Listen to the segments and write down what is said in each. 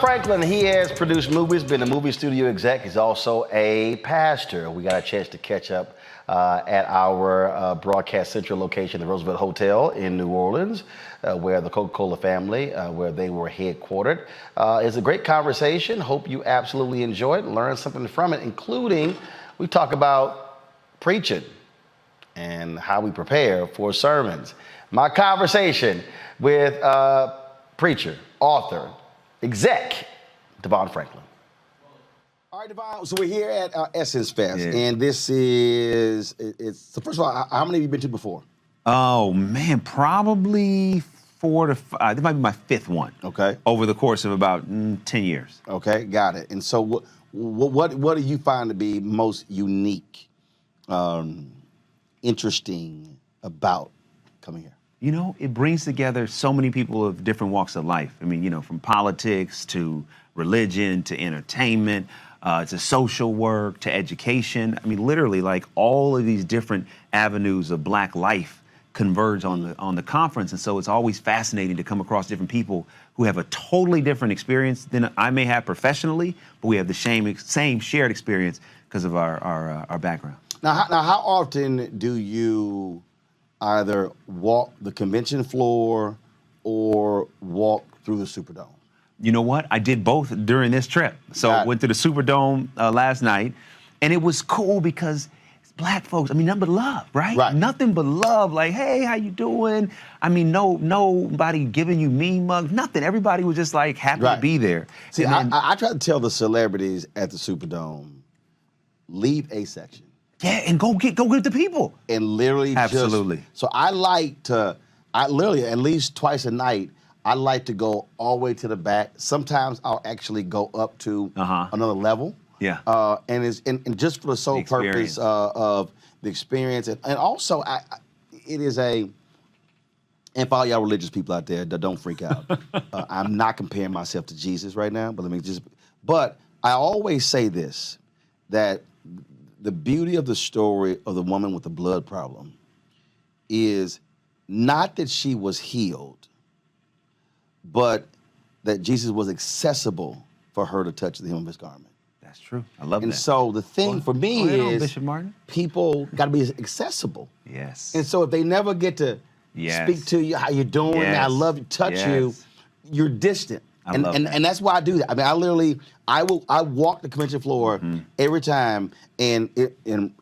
Franklin, he has produced movies, been a movie studio exec. He's also a pastor. We got a chance to catch up at our Broadcast Central location, the Roosevelt Hotel in New Orleans, where the Coca-Cola family, where they were headquartered. It's a great conversation. Hope you absolutely enjoy it and learn something from it, including we talk about preaching and how we prepare for sermons. My conversation with preacher, author, exec, DeVon Franklin. All right, DeVon, so we're here at Essence Fest, and this is, so first of all, how many have you been to before? Oh, man, probably 4 to 5. This might be my 5th one. Okay. Over the course of about 10 years. Okay, got it. And so what do you find to be most unique, interesting about coming here? You know, it brings together so many people of different walks of life. I mean, you know, from politics to religion to entertainment, to social work to education. I mean, literally, like all of these different avenues of Black life converge on the conference. And so it's always fascinating to come across different people who have a totally different experience than I may have professionally, but we have the same shared experience because of our background. Now, how often do you either walk the convention floor or walk through the Superdome? You know what? I did both during this trip. So I went to the Superdome last night, and it was cool because it's Black folks. I mean, nothing but love, right? Right. Nothing but love. Like, hey, how you doing? I mean, nobody giving you mean mugs, nothing. Everybody was just like happy to be there. See, I try to tell the celebrities at the Superdome, leave a section. Yeah, and go get the people. And literally so I literally at least twice a night, I like to go all the way to the back. Sometimes I'll actually go up to another level. Yeah. And just for the sole purpose of the experience. And also, it is and for all y'all religious people out there, don't freak out. I'm not comparing myself to Jesus right now, but I always say this, that the beauty of the story of the woman with the blood problem is not that she was healed, but that Jesus was accessible for her to touch the hem of his garment. That's true. I love that. And so the thing for me is Bishop Martin. People got to be accessible. Yes. And so if they never get to speak to you, how you doing, I love you, touch you, you're distant. And that's why I do that. I mean, I walk the convention floor every time, and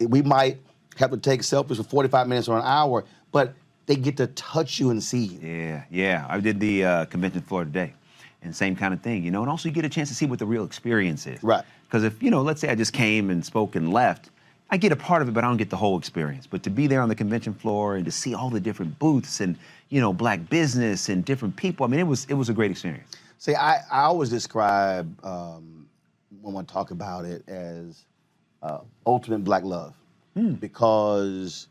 we might have to take selfies for 45 minutes or an hour, but they get to touch you and see you. Yeah. I did the convention floor today, and same kind of thing, you know. And also you get a chance to see what the real experience is. Right. Because if, you know, let's say I just came and spoke and left, I get a part of it, but I don't get the whole experience. But to be there on the convention floor and to see all the different booths and, you know, Black business and different people, I mean, it was a great experience. See, I always describe, when I talk about it, as ultimate Black love. Because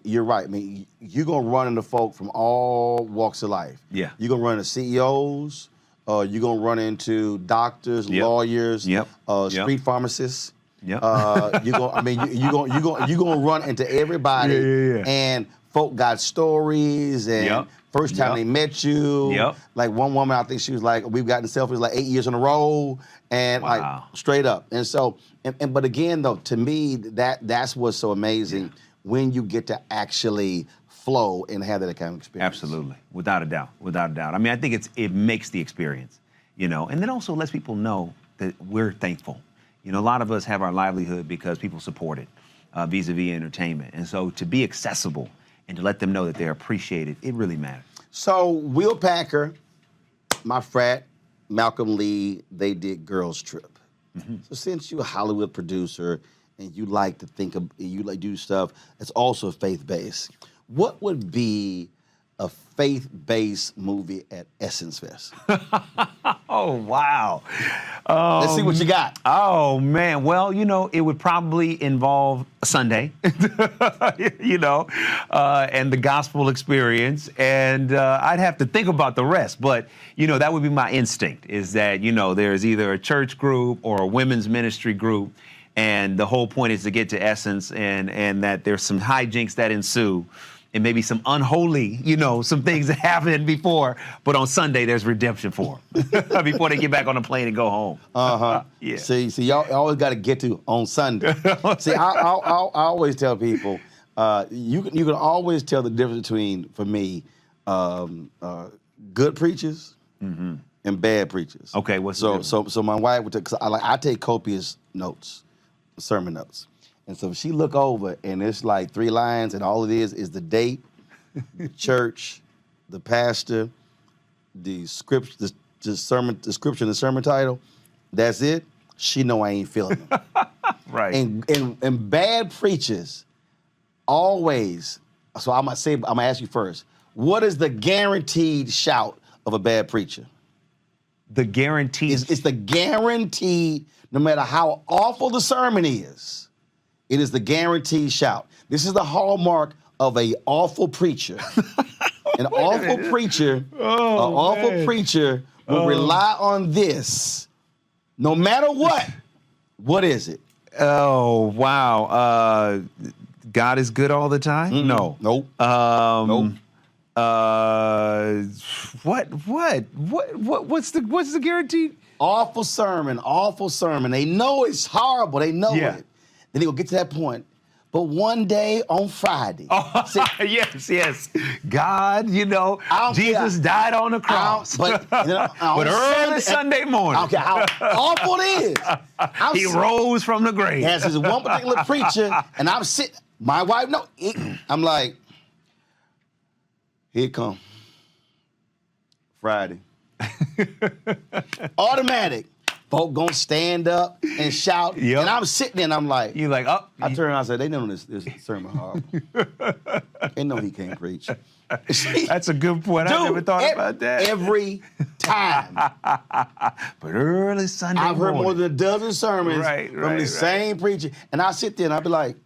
you're right. I mean, you're going to run into folk from all walks of life. Yeah. You're going to run into CEOs. You're going to run into doctors, lawyers, street pharmacists. You're going to run into everybody. And folk got stories and first time they met you. Like one woman, I think she was like, we've gotten selfies like 8 years in a row, and like straight up. And so, but again though, to me, that's what's so amazing when you get to actually flow and have that kind of experience. Absolutely, without a doubt. I mean, I think it makes the experience, you know, and then also lets people know that we're thankful. You know, a lot of us have our livelihood because people support it, vis-a-vis entertainment. And so to be accessible and to let them know that they're appreciated, it really matters. So Will Packer, my frat, Malcolm Lee, they did Girls Trip. So since you're a Hollywood producer and you like to think of, you like do stuff that's also faith-based, what would be a faith-based movie at Essence Fest? Oh, wow. Let's see what you got. Oh, man. Well, you know, it would probably involve a Sunday, you know, and the gospel experience. And I'd have to think about the rest. But, you know, that would be my instinct, is that, you know, there's either a church group or a women's ministry group. And the whole point is to get to Essence, and that there's some hijinks that ensue and maybe some unholy, some things that happened before, but on Sunday there's redemption for them before they get back on the plane and go home. Yeah. See, y'all always got to get to on Sunday. See, I always tell people, you can always tell the difference between, for me, good preachers and bad preachers. Okay, what's the difference? So my wife would take, cause I take copious notes, sermon notes. And so she look over and it's like 3 lines and all it is the date, the church, the pastor, the script, the sermon, the scripture, and the sermon title. That's it. She know I ain't feeling them. Right. And bad preachers always. So I'm gonna ask you first. What is the guaranteed shout of a bad preacher? The guaranteed. It's the guaranteed. No matter how awful the sermon is. It is the guaranteed shout. This is the hallmark of an awful preacher. An awful preacher, will rely on this, no matter what. What is it? Oh wow! God is good all the time. Mm-mm. No. Nope. Nope. What's the guarantee? Awful sermon. They know it's horrible. They know it. Then they will get to that point. But one day on Friday. Yes. God, Jesus died on the cross. But early Sunday morning. Okay, how awful it is. He rose from the grave. As this one particular preacher, and I'm sitting, my wife, I'm like, here it come. Friday. Automatic. Folk gonna stand up and shout, and I'm sitting there and I'm like, you like, oh. I turned around and said, they know this sermon horrible. They know he can't preach. That's a good point. I never thought about that. Every time. But early Sunday morning. I've heard more than a dozen sermons from the same preacher, and I sit there and I'll be like,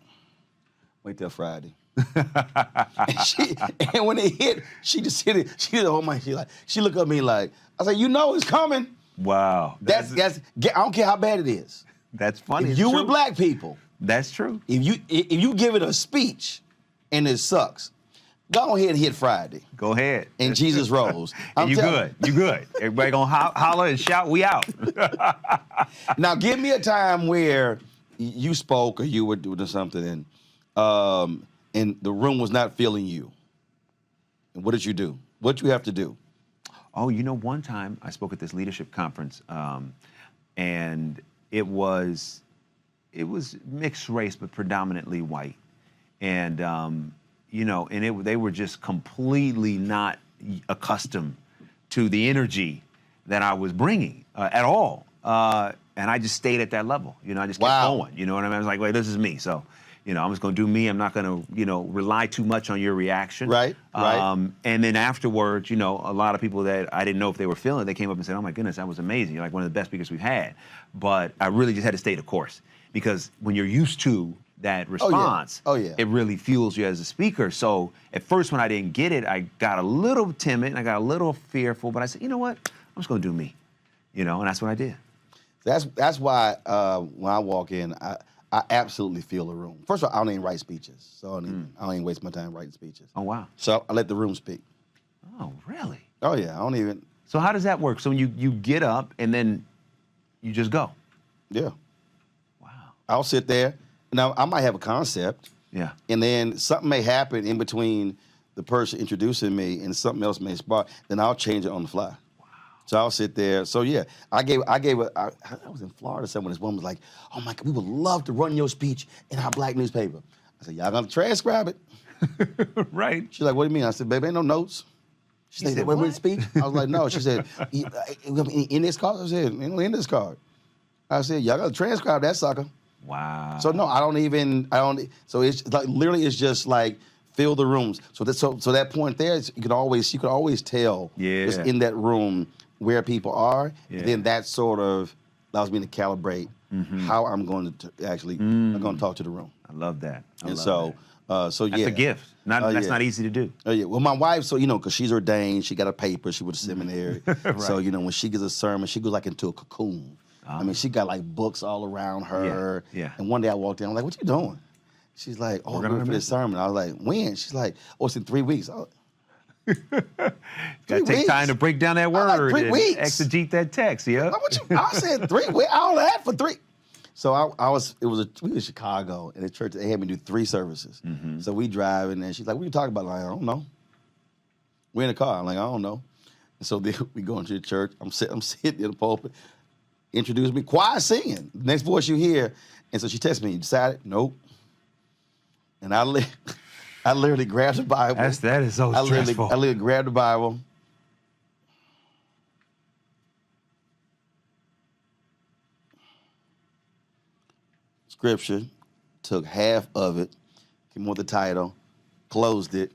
wait till Friday. and when it hit, she just hit it. She did the whole mind. She looked at me like, I said, it's coming. Wow. That's I don't care how bad it is. That's funny. If you with black people. That's true. If you give it a speech and it sucks, go ahead and hit Friday. Go ahead. And Jesus rose. You good. Everybody gonna holler and shout, we out. Now give me a time where you spoke or you were doing something and the room was not feeling you. And what did you do? What did you have to do? Oh, one time I spoke at this leadership conference, and it was mixed race, but predominantly white, and they were just completely not accustomed to the energy that I was bringing at all, and I just stayed at that level. I just kept going. You know what I mean? I was like, wait, this is me, so. I'm just going to do me. I'm not going to, rely too much on your reaction. Right. And then afterwards, a lot of people that I didn't know if they were feeling it, they came up and said, oh, my goodness, that was amazing. You're like one of the best speakers we've had. But I really just had to stay the course because when you're used to that response, it really fuels you as a speaker. So at first when I didn't get it, I got a little timid and I got a little fearful. But I said, you know what? I'm just going to do me, and that's what I did. That's why when I walk in, I absolutely feel the room. First of all, I don't even write speeches, so I don't even waste my time writing speeches. Oh, wow. So I let the room speak. Oh, really? Oh, yeah, I don't even. So how does that work? So when you get up and then you just go? Yeah. Wow. I'll sit there. Now, I might have a concept. Yeah. And then something may happen in between the person introducing me and something else may spark, then I'll change it on the fly. So I'll sit there. So yeah, I was in Florida somewhere. This woman was like, "Oh my God, we would love to run your speech in our black newspaper." I said, "Y'all gonna transcribe it?" Right. She's like, "What do you mean?" I said, "Baby, ain't no notes." She said, "What with speech?" I was like, "No." She said, "In this card?" I said, "In this card." I said, "Y'all gotta transcribe that sucker." Wow. So no, I don't. So it's like literally, it's just like fill the rooms. So that point there, you could always tell just in that room where people are, and then that sort of allows me to calibrate how I'm going to actually I'm going to talk to the room. I love that. So that's a gift. That's not easy to do. Oh yeah. Well, my wife, so because she's ordained, she got a paper. She went to seminary. Right. So when she gives a sermon, she goes like into a cocoon. I mean, she got like books all around her. Yeah. And one day I walked in, I'm like, "What you doing?" She's like, oh, We're I'm gonna ready for this sermon. I was like, when? She's like, oh, it's in 3 weeks. Gotta take time to break down that word like, 3 and weeks. exegete that text. Yeah. I said 3 weeks. All that for 3. So we was in Chicago, and the church, they had me do 3 services. So we driving, and she's like, what are you talking about? I'm like, I don't know. We're in the car. I'm like, I don't know. And so then we go into the church. I'm sitting in the pulpit. Introduce me, choir singing. The next voice you hear. And so she texts me, you decided? Nope. And I literally grabbed the Bible. That is so stressful. I literally grabbed the Bible. Scripture, took half of it, came with the title, closed it,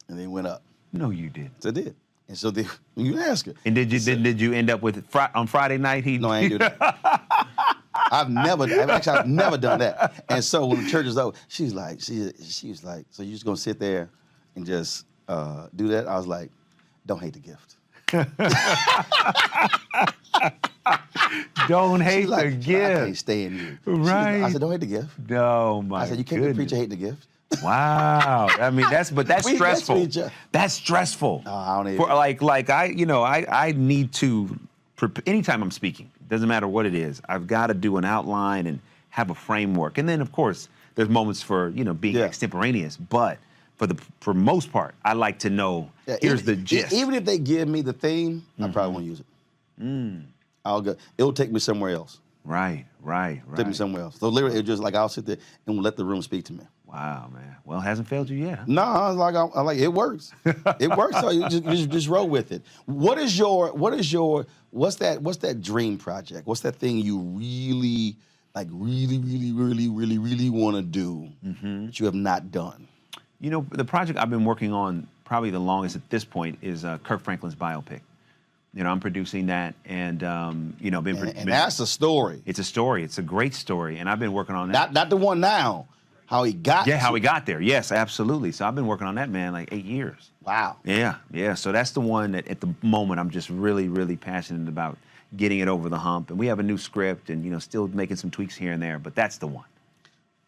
and then went up. No, you didn't. So I did. And so then you ask her. And did you end up with on Friday night? No, I ain't do that. I've never done that. And so when the church is over, she was like, so you just gonna sit there and just do that? I was like, don't hate the gift. Don't hate the gift. I can't stand you. Right. I said, don't hate the gift. No, my I said, you can't be a preacher hating the gift. Wow. I mean, that's stressful. That's stressful. No, I don't even. For I need to, anytime I'm speaking, doesn't matter what it is, I've got to do an outline and have a framework. And then, of course, there's moments for, being extemporaneous. But for most part, I like to know, here's the gist. Even if they give me the theme, I probably won't use it. I'll go. It'll take me somewhere else. Right. Take me somewhere else. So literally, it's just like I'll sit there and let the room speak to me. Wow, man. Well, it hasn't failed you yet. Huh? No, I was like, it works. It works. So you just roll with it. What's that dream project? What's that thing you really want to do that you have not done? The project I've been working on probably the longest at this point is Kirk Franklin's biopic. I'm producing that, and and that's a story. It's a story. It's a great story, and I've been working on that. Not the one now. How he got? Yeah, how he got there. Yes, absolutely. So I've been working on that, man, like 8 years. Wow. Yeah. So that's the one that at the moment I'm just really, really passionate about getting it over the hump. And we have a new script, and still making some tweaks here and there, but that's the one.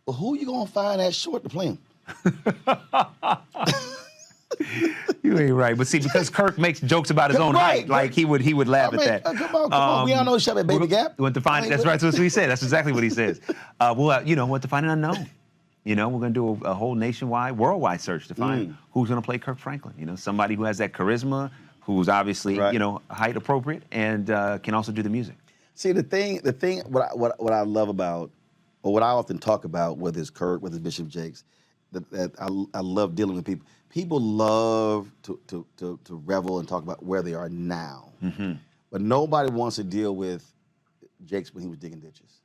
Well, who you gonna find that short to play him? You ain't right, but see, because Kirk makes jokes about his own height, like he would laugh at that. Come on, we all know shop at Baby Gap. We went to find. That's right. That's what he said. That's exactly what he says. We'll, went to find an unknown. We're going to do a whole nationwide, worldwide search to find who's going to play Kirk Franklin. Somebody who has that charisma, who's obviously, height appropriate, and can also do the music. See, the thing, what I love about, or what I often talk about, whether it's Kirk, whether it's Bishop Jakes, that I love dealing with people. People love to revel and talk about where they are now, but nobody wants to deal with Jakes when he was digging ditches.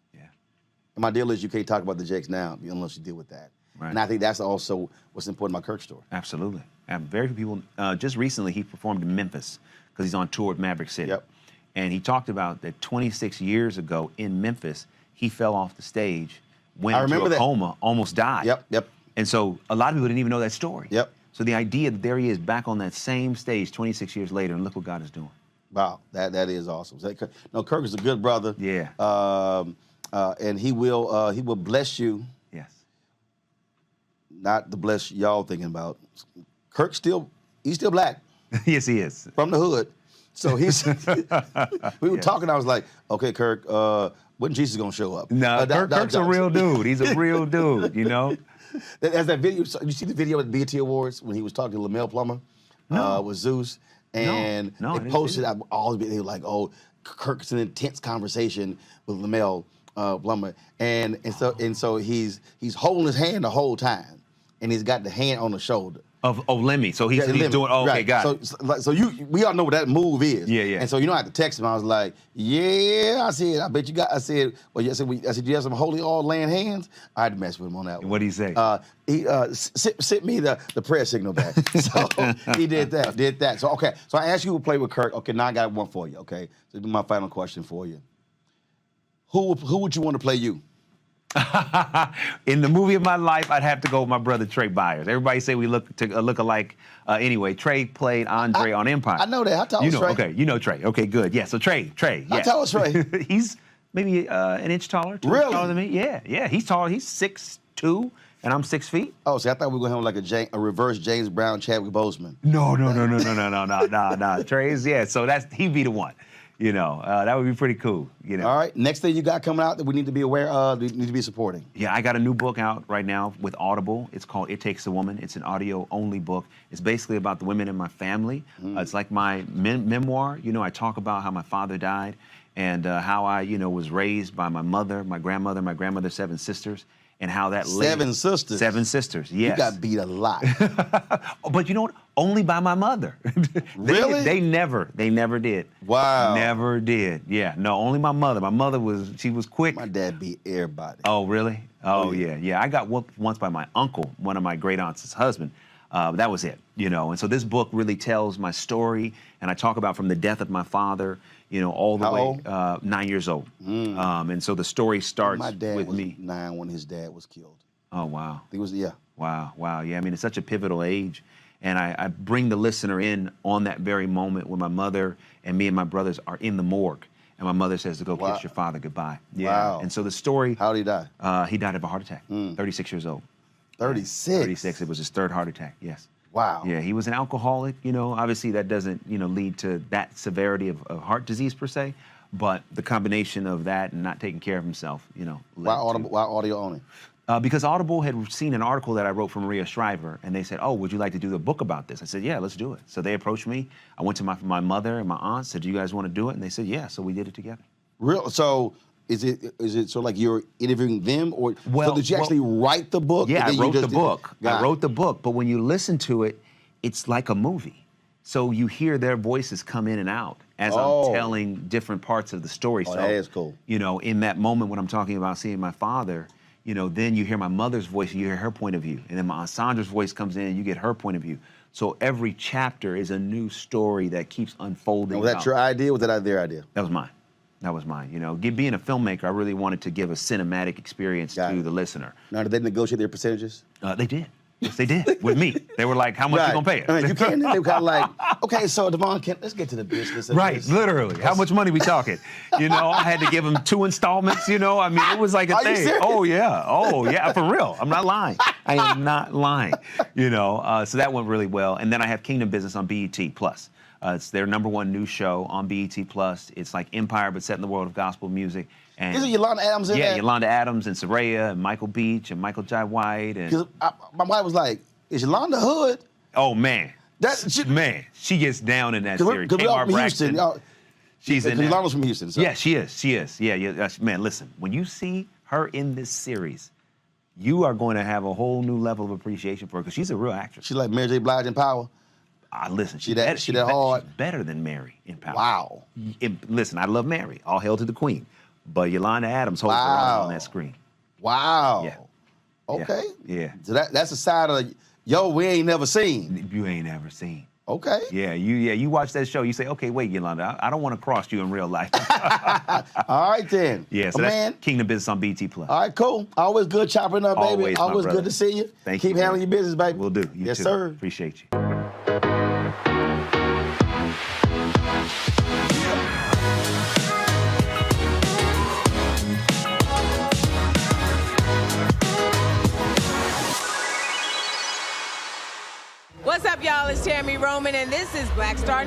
And my deal is you can't talk about the Jakes now unless you deal with that. Right. And I think that's also what's important about Kirk's story. Absolutely. And very few people, just recently he performed in Memphis because he's on tour with Maverick City. Yep. And he talked about that 26 years ago in Memphis, he fell off the stage, went into a coma, almost died. Yep. And so a lot of people didn't even know that story. Yep. So the idea that there he is back on that same stage 26 years later, and look what God is doing. Wow, that is awesome. No, Kirk is a good brother. Yeah. And he will bless you. Yes. Not the bless y'all thinking about. Kirk he's still black. Yes, he is. From the hood. So we were talking, I was like, okay, Kirk, when Jesus gonna show up? No, Kirk's a real dude. He's a real dude, As that video, you see the video at the BET Awards when he was talking to LaMelo Plummer with Zeus? And they posted, they were like, oh, Kirk's in an intense conversation with LaMelo Plummer, and so he's holding his hand the whole time, and he's got the hand on the shoulder of Lemmy. So he's doing. Oh, okay, got it. So we all know what that move is. Yeah. And so I had to text him. I was like, yeah, I said, I bet you got. I said, well, I said, you have some holy oil laying hands. I had to mess with him on that one. What did he say? He sent me the prayer signal back. So he did that. So okay. So I asked you to play with Kirk. Okay, now I got one for you. Okay, so this is my final question for you. Who would you want to play you? In the movie of my life, I'd have to go with my brother Trey Byers. Everybody say we look alike. Anyway, Trey played Andre on Empire. I know that. How tall is Trey? Okay, you know Trey. Okay, good. Yeah, so Trey. How tall is Trey? He's maybe an inch taller, 2 Really? inches taller than me. Yeah. He's tall. He's 6'2", and I'm 6 feet. Oh, see, I thought we were going to have like a reverse James Brown, Chadwick Boseman. No. Trey's, yeah. So he'd be the one. That would be pretty cool. All right. Next thing you got coming out that we need to be aware of, we need to be supporting. Yeah, I got a new book out right now with Audible. It's called It Takes a Woman. It's an audio-only book. It's basically about the women in my family. It's like my memoir. I talk about how my father died and how I, was raised by my mother, my grandmother's 7 sisters, and how that led. 7 sisters? 7 sisters, yes. You got beat a lot. But you know what? Only by my mother. Really? They never did. Wow. Never did. Yeah, no, only my mother. My mother she was quick. My dad beat everybody. Oh, really? Oh, yeah. I got whooped once by my uncle, one of my great aunts' husband. That was it, And so this book really tells my story, and I talk about from the death of my father, all the How way old? 9 years old. And so the story starts My dad with was me. 9 when his dad was killed. Oh, wow. He was, yeah. Wow. Yeah, I mean, it's such a pivotal age. And I bring the listener in on that very moment when my mother and me and my brothers are in the morgue. And my mother says to go kiss your father goodbye. Yeah. Wow. And so the story. How did he die? He died of a heart attack, 36 years old. 36? 36. It was his 3rd heart attack, yes. Wow. Yeah, he was an alcoholic. Obviously that doesn't, lead to that severity of heart disease per se. But the combination of that and not taking care of himself, Why audio only? Because Audible had seen an article that I wrote for Maria Shriver, and they said, "Oh, would you like to do the book about this?" I said, "Yeah, let's do it." So they approached me. I went to my mother and my aunt, said, "Do you guys want to do it?" And they said, "Yeah." So we did it together. Real? So is it so like you're interviewing them, or so did you actually write the book? Yeah, I wrote the book. I wrote the book, but when you listen to it, it's like a movie. So you hear their voices come in and out as I'm telling different parts of the story. Oh, so that is cool. In that moment when I'm talking about seeing my father, then you hear my mother's voice, you hear her point of view. And then my Aunt Sandra's voice comes in and you get her point of view. So every chapter is a new story that keeps unfolding. Was that your idea or was that their idea? That was mine. Being a filmmaker, I really wanted to give a cinematic experience to the listener. Now, did they negotiate their percentages? They did. Yes, they did. With me. They were like, how much you gonna pay us? I mean, you can't, they were kind of like, okay, so DeVon, let's get to the business. Right, literally. How much money we talking? I had to give them 2 installments, I mean, it was like a thing. Oh, yeah, for real. I'm not lying. I am not lying, So that went really well. And then I have Kingdom Business on BET Plus. It's their #1 news show on BET Plus. It's like Empire, but set in the world of gospel music. And Isn't Yolanda Adams in there? Yeah, Yolanda Adams and Soraya and Michael Beach and Michael Jai White. And my wife was like, is Yolanda hood? Oh, man. She gets down in that series. Because we're from Houston. She's in there. Yolanda's from Houston. So. Yeah, she is. Yeah. Man, listen, when you see her in this series, you are going to have a whole new level of appreciation for her because she's a real actress. She's like Mary J. Blige in Power. Listen, she's hard. She's better than Mary in Power. Wow. Listen, I love Mary. All hail to the queen. But Yolanda Adams holds her own on that screen. Wow. Yeah. Okay. Yeah. So that's a side of we ain't never seen. You ain't never seen. Okay. Yeah, you watch that show, you say, okay, wait, Yolanda, I don't want to cross you in real life. All right, then. Yeah, so that's Kingdom Business on BT Plus. All right, cool. Always good chopping up, baby. Always good to see you. Thank you. Keep handling your business, baby. Will do. You yes, too. sir. Appreciate you. What's up, y'all? It's Tammy Roman, and this is Black Star